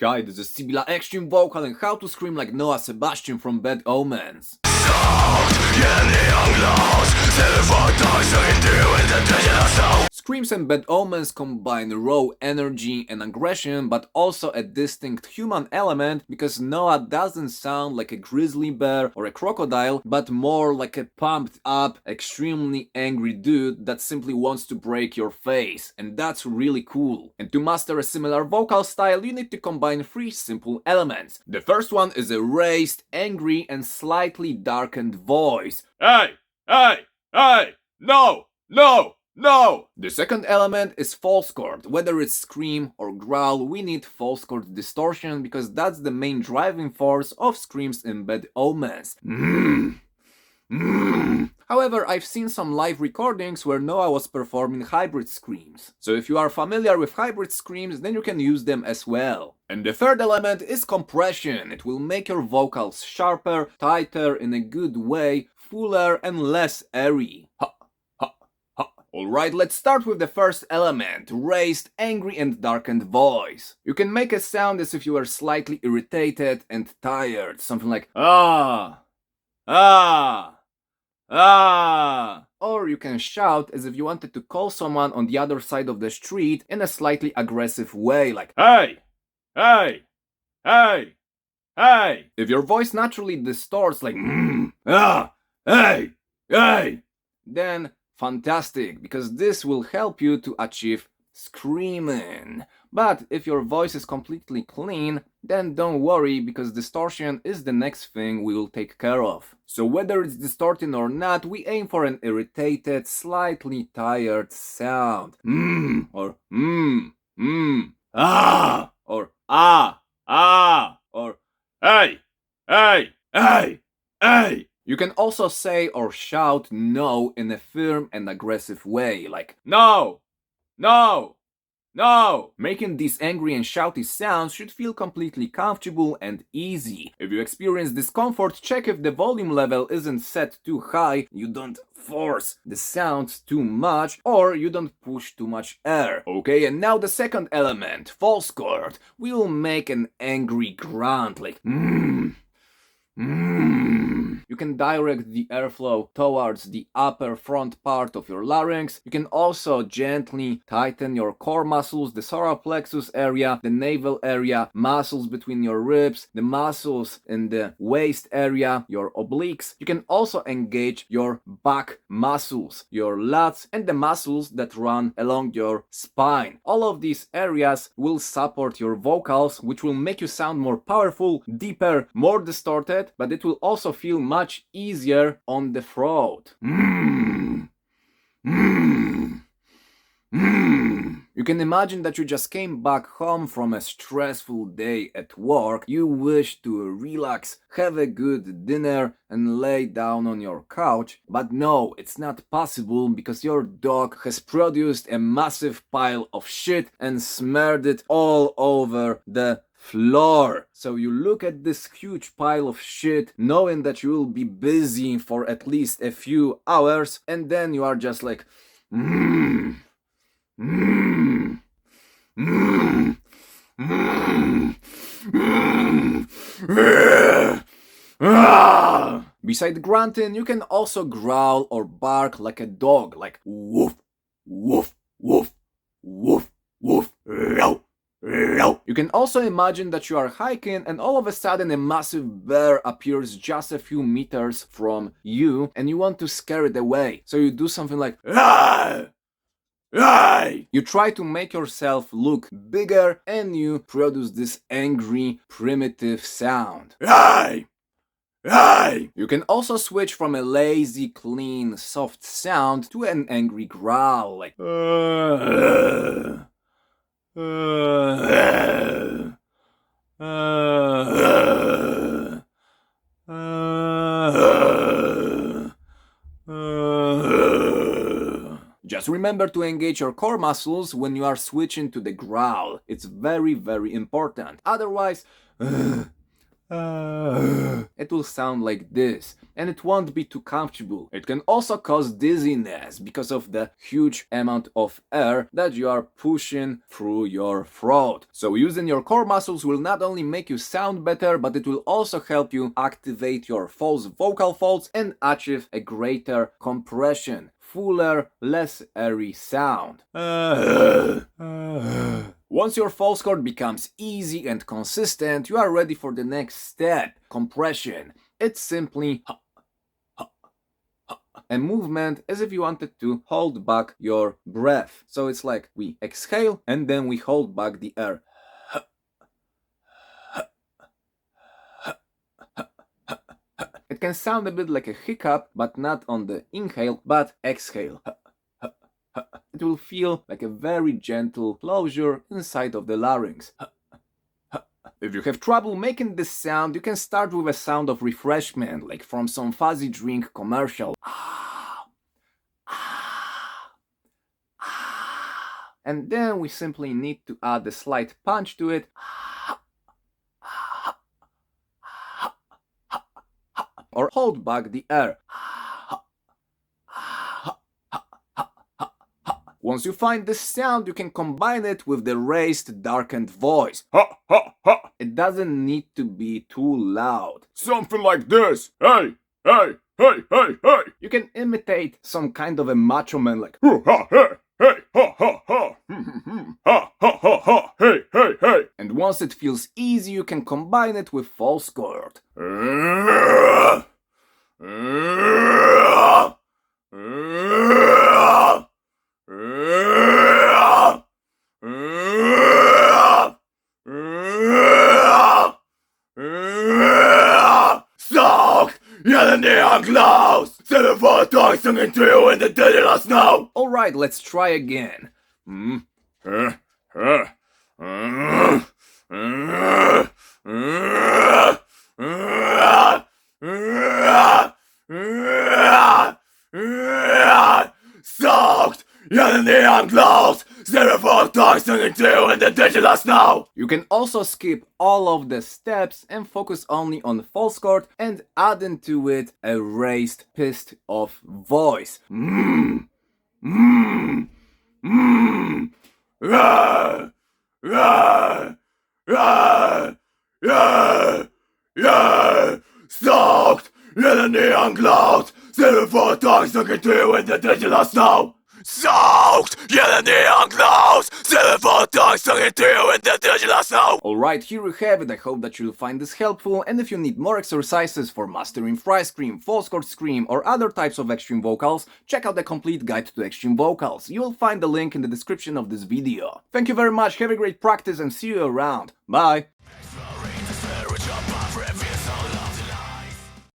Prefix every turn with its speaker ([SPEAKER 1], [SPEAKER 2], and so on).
[SPEAKER 1] Hi, this is Sibila Extreme Vocal and how to scream like Noah Sebastian from Bad Omens. Screams and Bad Omens combine raw energy and aggression, but also a distinct human element, because Noah doesn't sound like a grizzly bear or a crocodile, but more like a pumped up, extremely angry dude that simply wants to break your face, and that's really cool. And to master a similar vocal style, you need to combine three simple elements. The first one is a raised, angry and slightly darkened voice. Hey! Hey! Hey! No! No! No! The second element is false chord. Whether it's scream or growl, we need false chord distortion, because that's the main driving force of screams in Bad Omens. However, I've seen some live recordings where Noah was performing hybrid screams. So if you are familiar with hybrid screams, then you can use them as well. And the third element is compression. It will make your vocals sharper, tighter in a good way, fuller and less airy. Alright, let's start with the first element, raised, angry and darkened voice. You can make a sound as if you were slightly irritated and tired, something like ah, ah, ah. Or you can shout as if you wanted to call someone on the other side of the street in a slightly aggressive way, like hey, hey, hey, hey. If your voice naturally distorts like hey, hey, then fantastic, because this will help you to achieve screaming. But if your voice is completely clean, then don't worry, because distortion is the next thing we will take care of. So whether it's distorting or not, we aim for an irritated, slightly tired sound. Or ah, or ah, or hey, hey, hey, hey. You can also say or shout no in a firm and aggressive way, like no, no, no. Making these angry and shouty sounds should feel completely comfortable and easy. If you experience discomfort, check if the volume level isn't set too high, you don't force the sounds too much, or you don't push too much air. Okay, and now the second element, false chord. We will make an angry grunt, like You can direct the airflow towards the upper front part of your larynx. You can also gently tighten your core muscles, the solar plexus area, the navel area, muscles between your ribs, the muscles in the waist area, your obliques. You can also engage your back muscles, your lats, and the muscles that run along your spine. All of these areas will support your vocals, which will make you sound more powerful, deeper, more distorted, but it will also feel much easier on the throat. You can imagine that you just came back home from a stressful day at work. You wish to relax, have a good dinner and lay down on your couch, but no, it's not possible, because your dog has produced a massive pile of shit and smeared it all over the floor. So you look at this huge pile of shit, knowing that you will be busy for at least a few hours, and then you are just like Beside grunting, you can also growl or bark like a dog, like woof, woof, woof, woof, woof, row. You can also imagine that you are hiking and all of a sudden a massive bear appears just a few meters from you and you want to scare it away. So you do something like ah! Hey! You try to make yourself look bigger and you produce this angry, primitive sound. Hey! Hey! You can also switch from a lazy, clean, soft sound to an angry growl, like Just remember to engage your core muscles when you are switching to the growl. It's very, very important. Otherwise, It will sound like this, and it won't be too comfortable. It can also cause dizziness because of the huge amount of air that you are pushing through your throat. So using your core muscles will not only make you sound better, but it will also help you activate your false vocal folds and achieve a greater compression, fuller, less airy sound. Once your false chord becomes easy and consistent, you are ready for the next step, compression. It's simply a movement as if you wanted to hold back your breath. So it's like we exhale and then we hold back the air. It can sound a bit like a hiccup, but not on the inhale, but exhale. It will feel like a very gentle closure inside of the larynx. If you have trouble making this sound, you can start with a sound of refreshment, like from some fuzzy drink commercial. And then we simply need to add a slight punch to it. Or hold back the air. Once you find this sound, you can combine it with the raised, darkened voice. It doesn't need to be too loud.
[SPEAKER 2] Something like this. Hey, hey, hey, hey, hey.
[SPEAKER 1] You can imitate some kind of a macho man like
[SPEAKER 2] Ha, hey, hey, ha, ha, ha. Ha, ha, ha, ha. Hey, hey, hey.
[SPEAKER 1] And once it feels easy, you can combine it with false chord.
[SPEAKER 2] Soak! You're the neon clouds! 7 times singing to you in the digital snow!
[SPEAKER 1] Alright, let's try again.
[SPEAKER 2] Soaked! You're the neon clouds! 4 times singing to you in the digital snow!
[SPEAKER 1] You can also skip all of the steps and focus only on false chord and add into it a raised, pissed off voice.
[SPEAKER 2] Soaked! You're the neon clouds! 4 times singing to you in the digital snow! Soaked! You're the neon clouds! 4 times singing to you in the digital snow!
[SPEAKER 1] Alright, here we have it. I hope that you'll find this helpful, and if you need more exercises for mastering fry scream, false chord scream, or other types of extreme vocals, check out the complete guide to extreme vocals. You will find the link in the description of this video. Thank you very much, have a great practice, and see you around. Bye!